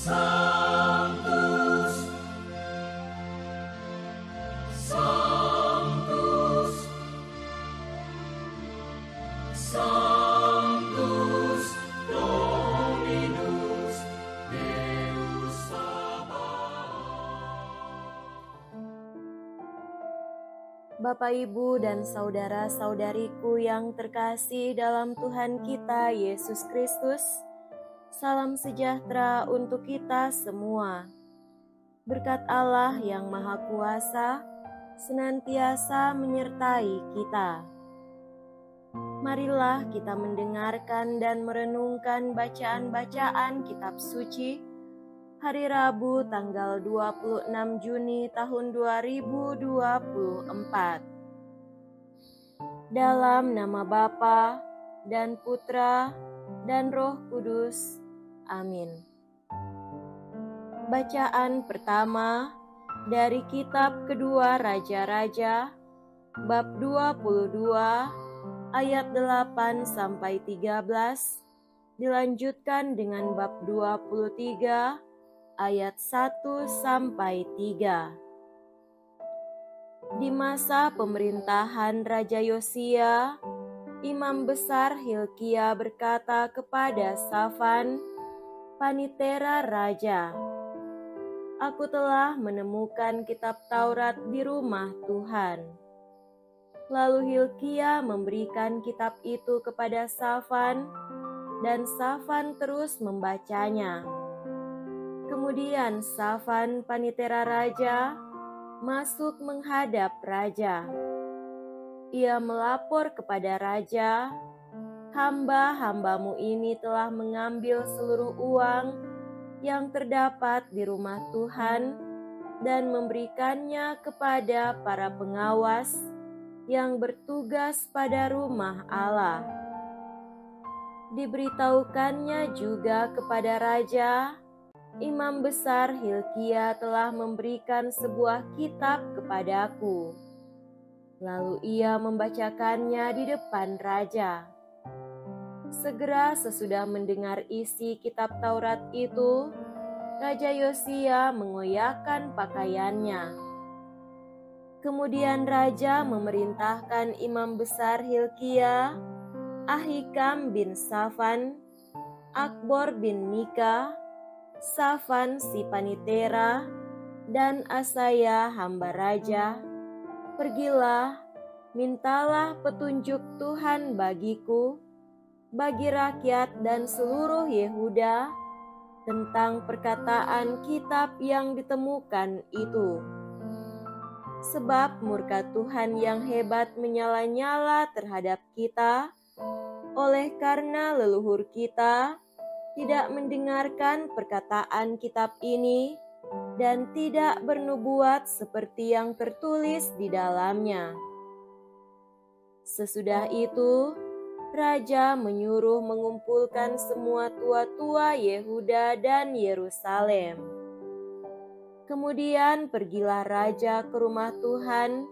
Sanctus, Sanctus, Sanctus Dominus Deus Sabaoth. Bapak, Ibu, dan saudara-saudariku yang terkasih dalam Tuhan kita Yesus Kristus, salam sejahtera untuk kita semua. Berkat Allah yang Maha Kuasa senantiasa menyertai kita. Marilah kita mendengarkan dan merenungkan bacaan-bacaan kitab suci hari Rabu tanggal 26 Juni tahun 2024. Dalam nama Bapa dan Putra dan Roh Kudus. Amin. Bacaan pertama dari kitab kedua Raja-Raja, bab 22, ayat 8 sampai 13, dilanjutkan dengan bab 23, ayat 1 sampai 3. Di masa pemerintahan Raja Yosia, Imam Besar Hilkia berkata kepada Safan, panitera raja, "Aku telah menemukan kitab Taurat di rumah Tuhan." Lalu Hilkia memberikan kitab itu kepada Safan, dan Safan terus membacanya. Kemudian Safan, panitera raja, masuk menghadap raja. Ia melapor kepada raja, "Hamba-hambamu ini telah mengambil seluruh uang yang terdapat di rumah Tuhan dan memberikannya kepada para pengawas yang bertugas pada rumah Allah." Diberitahukannya juga kepada raja, Imam Besar Hilkia telah memberikan sebuah kitab kepadaku. Lalu ia membacakannya di depan raja. Segera sesudah mendengar isi kitab Taurat itu, Raja Yosia mengoyakkan pakaiannya. Kemudian raja memerintahkan Imam Besar Hilkia, Ahikam bin Safan, Akbor bin Mika, Safan si panitera, dan Asaya hamba raja, "Pergilah, mintalah petunjuk Tuhan bagiku, bagi rakyat dan seluruh Yehuda tentang perkataan kitab yang ditemukan itu. Sebab murka Tuhan yang hebat menyala-nyala terhadap kita, oleh karena leluhur kita tidak mendengarkan perkataan kitab ini dan tidak bernubuat seperti yang tertulis di dalamnya." Sesudah itu, raja menyuruh mengumpulkan semua tua-tua Yehuda dan Yerusalem. Kemudian pergilah raja ke rumah Tuhan,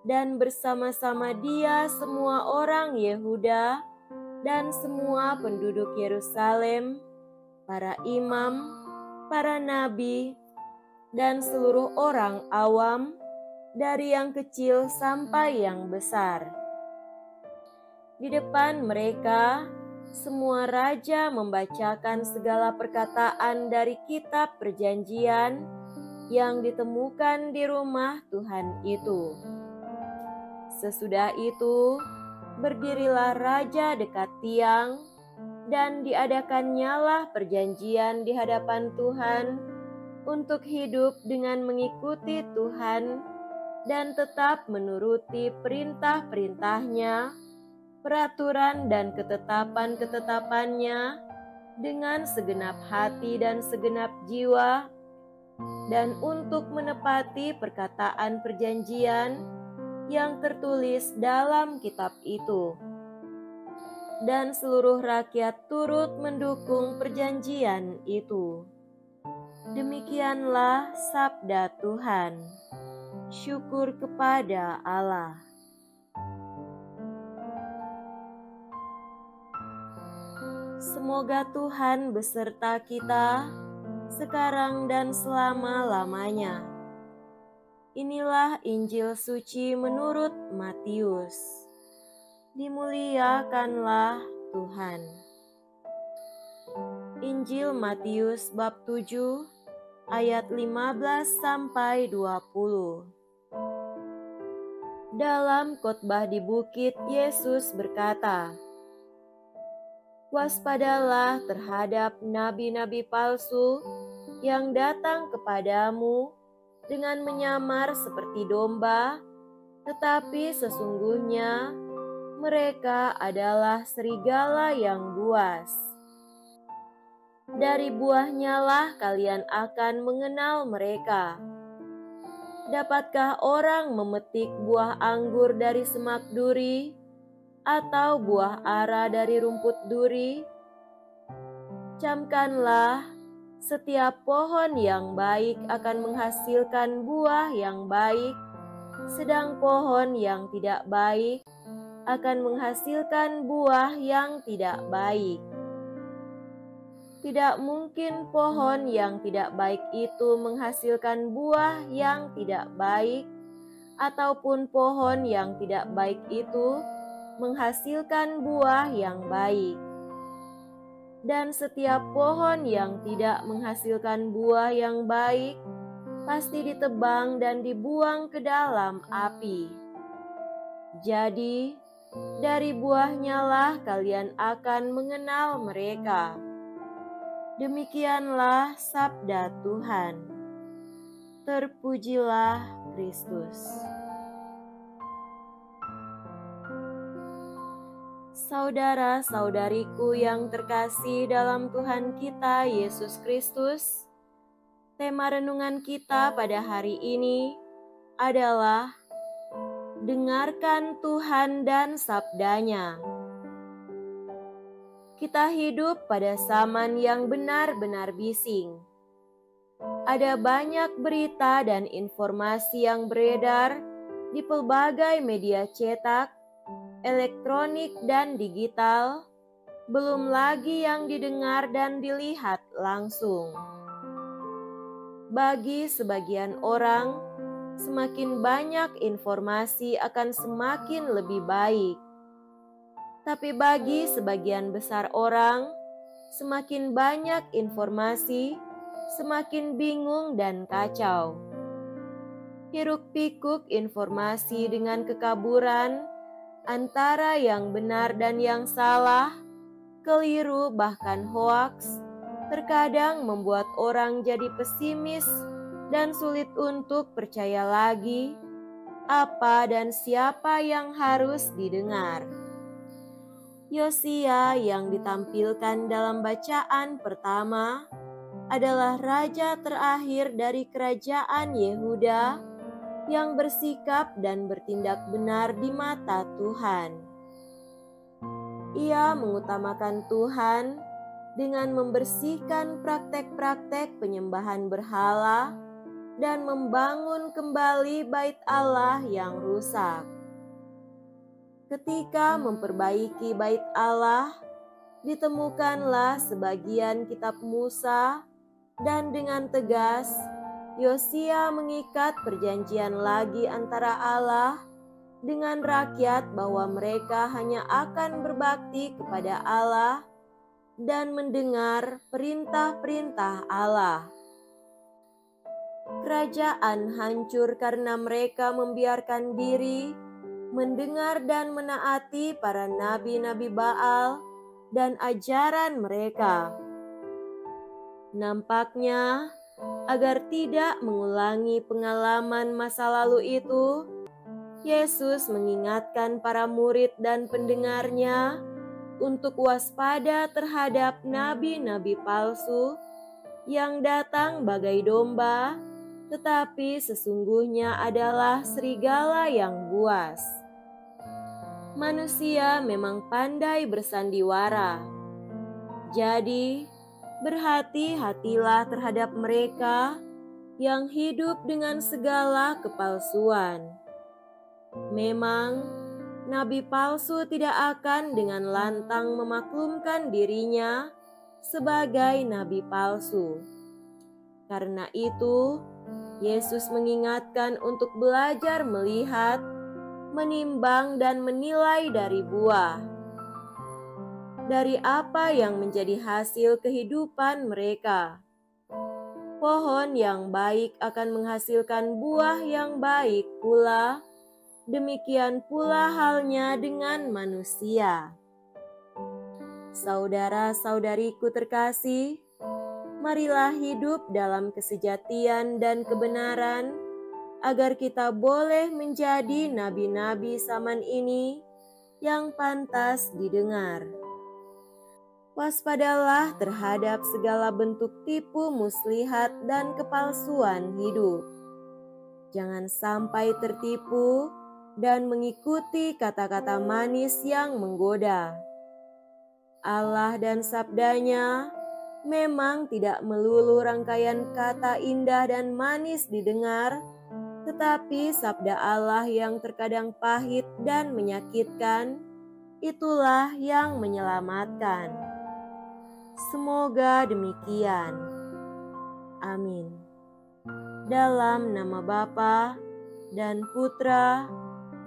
dan bersama-sama dia semua orang Yehuda dan semua penduduk Yerusalem, para imam, para nabi, dan seluruh orang awam, dari yang kecil sampai yang besar. Di depan mereka, semua raja membacakan segala perkataan dari kitab perjanjian yang ditemukan di rumah Tuhan itu. Sesudah itu, berdirilah raja dekat tiang, dan diadakannyalah perjanjian di hadapan Tuhan untuk hidup dengan mengikuti Tuhan dan tetap menuruti perintah-perintahnya, peraturan dan ketetapan-ketetapannya dengan segenap hati dan segenap jiwa, dan untuk menepati perkataan perjanjian yang tertulis dalam kitab itu. Dan seluruh rakyat turut mendukung perjanjian itu. Demikianlah sabda Tuhan. Syukur kepada Allah. Semoga Tuhan beserta kita sekarang dan selama-lamanya. Inilah Injil suci menurut Matius. Dimuliakanlah Tuhan. Injil Matius bab 7 ayat 15 sampai 20. Dalam khotbah di bukit, Yesus berkata, "Waspadalah terhadap nabi-nabi palsu yang datang kepadamu dengan menyamar seperti domba, tetapi sesungguhnya mereka adalah serigala yang buas. Dari buahnya lah kalian akan mengenal mereka. Dapatkah orang memetik buah anggur dari semak duri, atau buah ara dari rumput duri? Camkanlah, setiap pohon yang baik akan menghasilkan buah yang baik, sedang pohon yang tidak baik akan menghasilkan buah yang tidak baik. Tidak mungkin pohon yang tidak baik itu menghasilkan buah yang tidak baik, ataupun pohon yang tidak baik itu menghasilkan buah yang baik. Dan setiap pohon yang tidak menghasilkan buah yang baik pasti ditebang dan dibuang ke dalam api. Jadi, dari buahnya lah kalian akan mengenal mereka." Demikianlah sabda Tuhan. Terpujilah Kristus. Saudara-saudariku yang terkasih dalam Tuhan kita Yesus Kristus, tema renungan kita pada hari ini adalah dengarkan Tuhan dan sabdanya. Kita hidup pada zaman yang benar-benar bising. Ada banyak berita dan informasi yang beredar di pelbagai media cetak, elektronik, dan digital, belum lagi yang didengar dan dilihat langsung. Bagi sebagian orang, semakin banyak informasi akan semakin lebih baik. Tapi bagi sebagian besar orang, semakin banyak informasi, semakin bingung dan kacau. Hiruk-pikuk informasi dengan kekaburan antara yang benar dan yang salah, keliru bahkan hoaks, terkadang membuat orang jadi pesimis dan sulit untuk percaya lagi apa dan siapa yang harus didengar. Yosia yang ditampilkan dalam bacaan pertama adalah raja terakhir dari kerajaan Yehuda yang bersikap dan bertindak benar di mata Tuhan. Ia mengutamakan Tuhan dengan membersihkan praktek-praktek penyembahan berhala dan membangun kembali bait Allah yang rusak. Ketika memperbaiki bait Allah, ditemukanlah sebagian kitab Musa, dan dengan tegas Yosia mengikat perjanjian lagi antara Allah dengan rakyat bahwa mereka hanya akan berbakti kepada Allah dan mendengar perintah-perintah Allah. Kerajaan hancur karena mereka membiarkan diri mendengar dan menaati para nabi-nabi Baal dan ajaran mereka. Nampaknya, agar tidak mengulangi pengalaman masa lalu itu, Yesus mengingatkan para murid dan pendengarnya untuk waspada terhadap nabi-nabi palsu yang datang bagai domba, tetapi sesungguhnya adalah serigala yang buas. Manusia memang pandai bersandiwara. Jadi, berhati-hatilah terhadap mereka yang hidup dengan segala kepalsuan. Memang, nabi palsu tidak akan dengan lantang memaklumkan dirinya sebagai nabi palsu. Karena itu, Yesus mengingatkan untuk belajar melihat, menimbang, dan menilai dari buah. Dari apa yang menjadi hasil kehidupan mereka. Pohon yang baik akan menghasilkan buah yang baik pula, demikian pula halnya dengan manusia. Saudara-saudariku terkasih, marilah hidup dalam kesejatian dan kebenaran, agar kita boleh menjadi nabi-nabi zaman ini yang pantas didengar. Waspadalah terhadap segala bentuk tipu muslihat dan kepalsuan hidup. Jangan sampai tertipu dan mengikuti kata-kata manis yang menggoda. Allah dan sabdanya memang tidak melulu rangkaian kata indah dan manis didengar, tetapi sabda Allah yang terkadang pahit dan menyakitkan, itulah yang menyelamatkan. Semoga demikian. Amin. Dalam nama Bapa dan Putra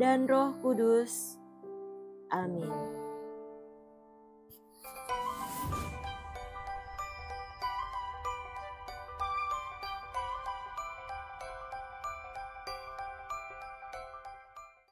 dan Roh Kudus. Amin.